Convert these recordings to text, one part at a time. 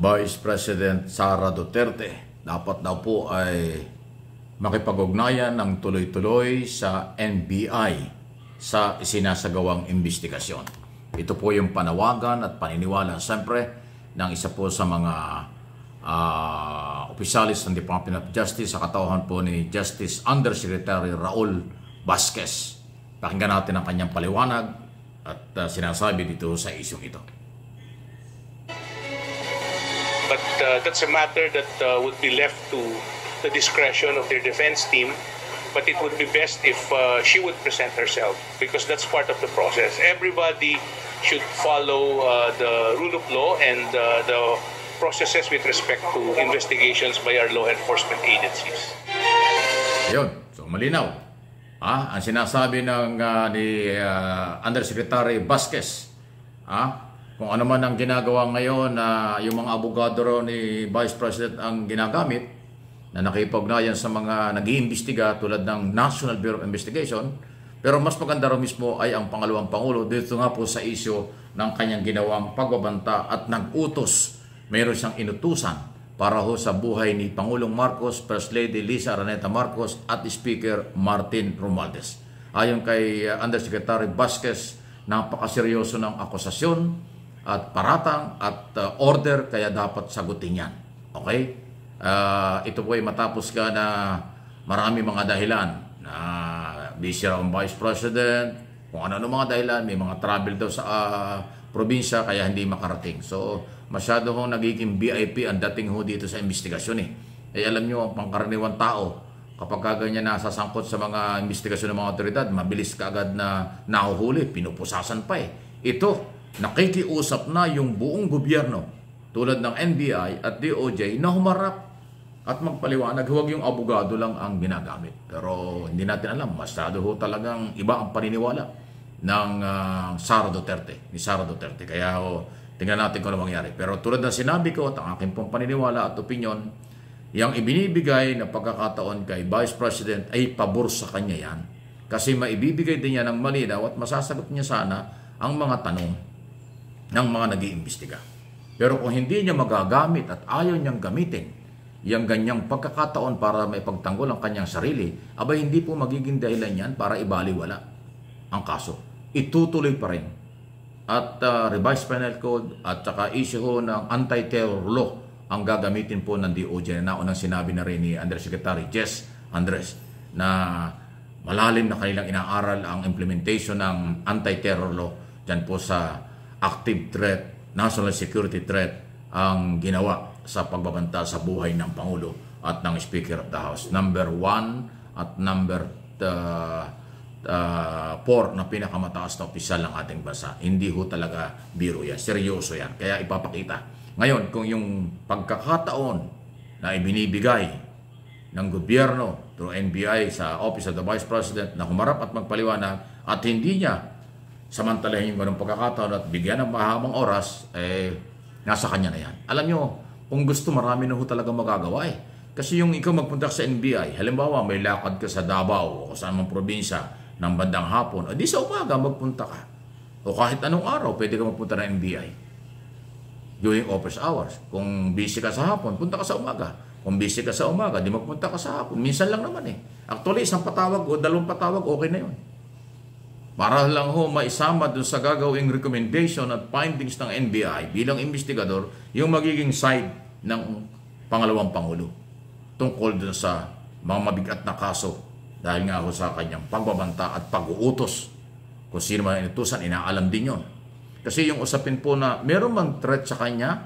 Vice President Sara Duterte dapat daw po ay makipag-ugnayan ng tuloy-tuloy sa NBI sa isinasagawang investigasyon. Ito po yung panawagan at paniniwala siyempre ng isa po sa mga opisyalis ng Department of Justice sa katauhan po ni Justice Undersecretary Raul Vasquez. Pakinggan natin ang kanyang paliwanag at sinasabi dito sa isyong ito. But that's a matter that would be left to the discretion of their defense team. But it would be best if she would present herself, because that's part of the process. Everybody should follow the rule of law and the processes with respect to investigations by our law enforcement agencies. Ayun, so malinaw. Ang sinasabi ng ni Undersecretary Vasquez, kung ano man ang ginagawa ngayon na yung mga abogado ni Vice President ang ginagamit na nakipag-ugnayan sa mga nag-iimbestiga tulad ng National Bureau of Investigation, pero mas maganda rin mismo ay ang pangalawang Pangulo dito nga po sa isyo ng kanyang ginawang pagbabanta at nag-utos. Mayroon siyang inutusan para ho sa buhay ni Pangulong Marcos, First Lady Liza Araneta Marcos at Speaker Martin Romualdez. Ayon kay Undersecretary Vasquez, napakaseryoso ng akusasyon at paratang at order, kaya dapat sagutin yan. Okay? Ito po ay matapos ka na marami mga dahilan na busy raw ang Vice President, kung ano mga dahilan, may mga travel daw sa probinsya kaya hindi makarating. So, masyado hong nagiging VIP ang dating ho dito sa investigasyon eh. Alam nyo, ang pangkaraniwang tao, kapag ganyan nasasangkot sa mga investigasyon ng mga otoridad, mabilis ka agad na nahuhuli, pinupusasan pa eh. Ito, nakikiusap na yung buong gobyerno tulad ng NBI at DOJ na humarap at magpaliwanag. Huwag yung abogado lang ang ginagamit. Pero hindi natin alam, masyado ho talagang iba ang paniniwala ng Sara Duterte, ni Sara Duterte. Kaya tingnan natin kung ano mangyari. Pero tulad ng sinabi ko at ang aking pong paniniwala at opinion, yung ibinibigay na pagkakataon kay Vice President ay pabor sa kanya yan. Kasi maibibigay din niya ng malinaw at masasagot niya sana ang mga tanong ng mga nag-iimbestiga. Pero kung hindi niya magagamit at ayaw niyang gamitin yung ganyang pagkakataon para maipagtanggol ang kanyang sarili, abay hindi po magiging dahilan yan para ibaliwala ang kaso. Itutuloy pa rin. At revised penal code at saka issue ng anti-terror law ang gagamitin po ng DOJ na naunang sinabi na rin ni Undersecretary Jess Andres na malalim na kanilang inaaral ang implementation ng anti-terror law dyan po sa active threat, national security threat ang ginawa sa pagbabanta sa buhay ng Pangulo at ng Speaker of the House. Number 1 at number 4 na pinakamataas na opisyal ng ating bansa. Hindi ho talaga biro yan. Seryoso yan. Kaya ipapakita. Ngayon, kung yung pagkakataon na ibinibigay ng gobyerno through NBI sa Office of the Vice President na humarap at magpaliwanag at hindi niya samantalahin yung ganong pagkakataon at bigyan ng mahabang oras, nasa kanya na yan. Alam nyo, kung gusto, marami na ho talaga magagawa eh. Kasi yung ikaw magpunta sa NBI, halimbawa may lakad ka sa Davao o sa anong probinsya ng bandang hapon, o di sa umaga magpunta ka. O kahit anong araw, pwede ka magpunta ng NBI during office hours. Kung busy ka sa hapon, punta ka sa umaga. Kung busy ka sa umaga, di magpunta ka sa hapon. Minsan lang naman eh. Actually, isang patawag o dalawang patawag, okay na yun. Para lang ho maisama dun sa gagawing recommendation at findings ng NBI bilang investigador yung magiging side ng pangalawang Pangulo tungkol dun sa mga mabigat na kaso dahil nga ho sa kanyang pagbabanta at pag-uutos. Kung sino man inutusan, inaalam din yon. Kasi yung usapin po na meron mang threat sa kanya,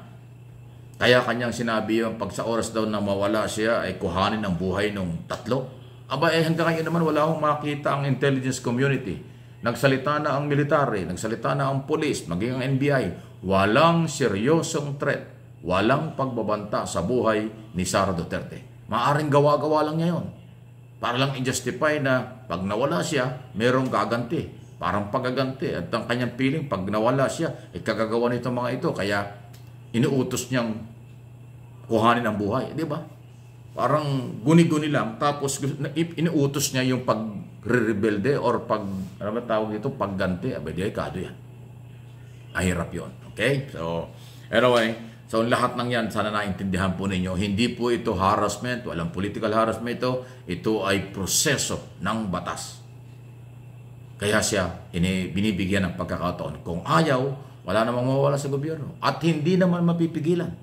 kaya kanyang sinabi yung pag sa oras daw na mawala siya ay kuhanin ang buhay ng tatlo. Aba hanggang ngayon naman wala akong makita ang intelligence community. Nagsalita na ang military, nagsalita na ang police, maging ang NBI. Walang seryosong threat, walang pagbabanta sa buhay ni Sara Duterte. Maaring gawa-gawa lang niya yun. Para lang i-justify na pag nawala siya, merong gaganti. Parang pagaganti. At ang kanyang feeling, pag nawala siya, ikagagawa nito mga ito. Kaya inuutos niyang kuhanin ang buhay. Di ba? Parang guni-guni lang. Tapos inuutos niya yung pag-rebelde or ano ba tawag ito? Pagganti. Abay, di ay kado yan. Ahirap yun. Okay? So, anyway, So lahat ng yan, sana naintindihan po ninyo, hindi po ito harassment, walang political harassment ito ay proseso ng batas. Kaya siya binibigyan ng pagkakataon. Kung ayaw, wala namang mawawala sa gobyerno. At hindi naman mapipigilan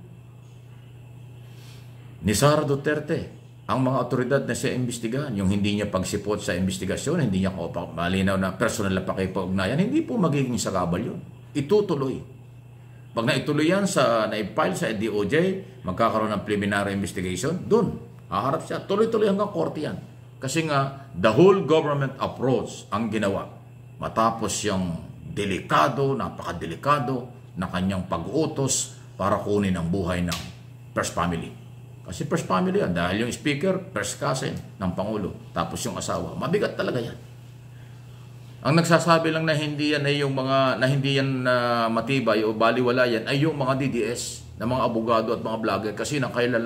ni Sara Duterte ang mga otoridad na siya imbestigahan. Yung hindi niya pagsipot sa investigasyon, hindi niya malinaw na personal na pakipag-ugnayan, hindi po magiging sagabal yun. Itutuloy. Pag naituloy yan na-file sa DOJ, magkakaroon ng preliminary investigation, dun, haharap siya. Tuloy-tuloy hanggang korte yan. Kasi nga, the whole government approach ang ginawa. Matapos yung delikado, napakadelikado na kanyang pag-utos para kunin ang buhay ng first family. Kasi first family yan, dahil yung speaker, first cousin ng Pangulo, tapos yung asawa. Mabigat talaga yan. Ang nagsasabi lang na hindi yan ay yung mga matibay o baliwala yan ay yung mga DDS na mga abogado at mga vlogger kasi na kailan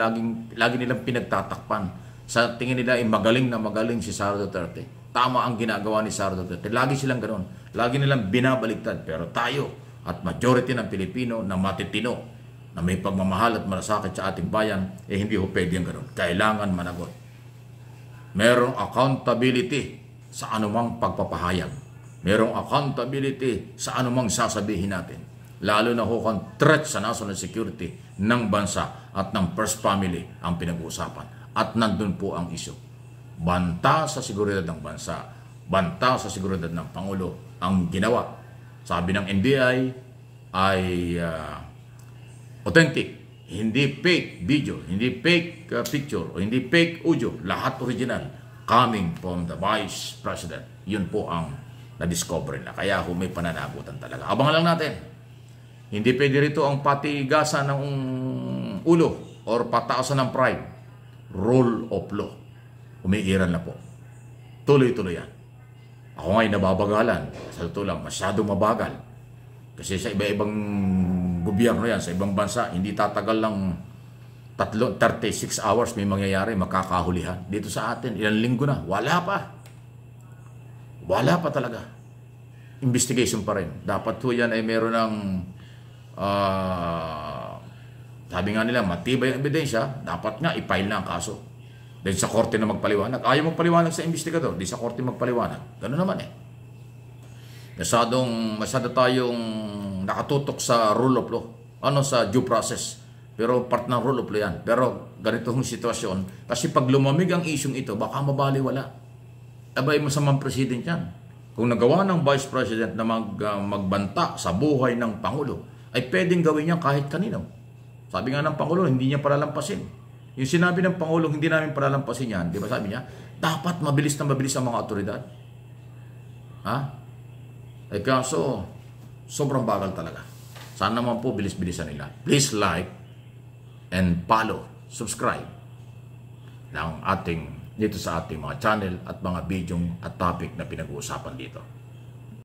lagi nilang pinagtatakpan. Sa tingin nila ay magaling na magaling si Sara Duterte. Tama ang ginagawa ni Sara Duterte. Lagi silang ganoon. Lagi nilang binabaligtad. Pero tayo at majority ng Pilipino na matitino, na may pagmamahal at malasakit sa ating bayan, hindi ho pwede yung ganoon. Kailangan managot. Merong accountability sa anumang pagpapahayag. Merong accountability sa anumang sasabihin natin. Lalo na ho kung threat sa national security ng bansa at ng first family ang pinag-uusapan. At nandun po ang isyu. Banta sa seguridad ng bansa, banta sa seguridad ng Pangulo ang ginawa. Sabi ng NBI ay authentic. Hindi fake video, hindi fake picture, o hindi fake audio. Lahat original coming from the Vice President. Yun po ang na-discover na. Kaya may pananagutan talaga. Abangan lang natin. Hindi pwede rito ang patigasan ng ulo or pataasan ng pride. Rule of law. Umiiral na po. Tuloy-tuloy yan. Ako nga'y nababagalan. Sa totoo lang, masyadong mabagal. Kasi sa iba-ibang gobyerno yan, sa ibang bansa, hindi tatagal lang 36 hours may mangyayari, makakahulihan. Dito sa atin, ilang linggo na, wala pa. Wala pa talaga. Investigation pa rin. Dapat po yan ay meron ng sabi nga nila, matibay ang ebidensya, dapat nga i-file na ang kaso. Dahil sa korte na magpaliwanag. Ayaw magpaliwanag sa investigador, di sa korte magpaliwanag. Gano'n naman eh. Masyado tayong nakatutok sa rule of law. Sa due process. Pero part ng rule of law yan. Pero ganito hong sitwasyon, kasi pag lumamig ang isyong ito, baka mabaliwala. Abay, masamang president yan. Kung nagawa ng Vice President na magbanta sa buhay ng Pangulo, ay pwedeng gawin niya kahit kanino. Sabi nga ng Pangulo, hindi niya palalampasin. Yung sinabi ng Pangulo, hindi namin palalampasin yan. Di ba sabi niya? Dapat mabilis na mabilis ang mga otoridad. Ay kaso, sobrang bagal talaga. Sana naman po bilis-bilisan nila. Please like and follow, subscribe ng dito sa ating mga channel at mga video at topic na pinag-uusapan dito.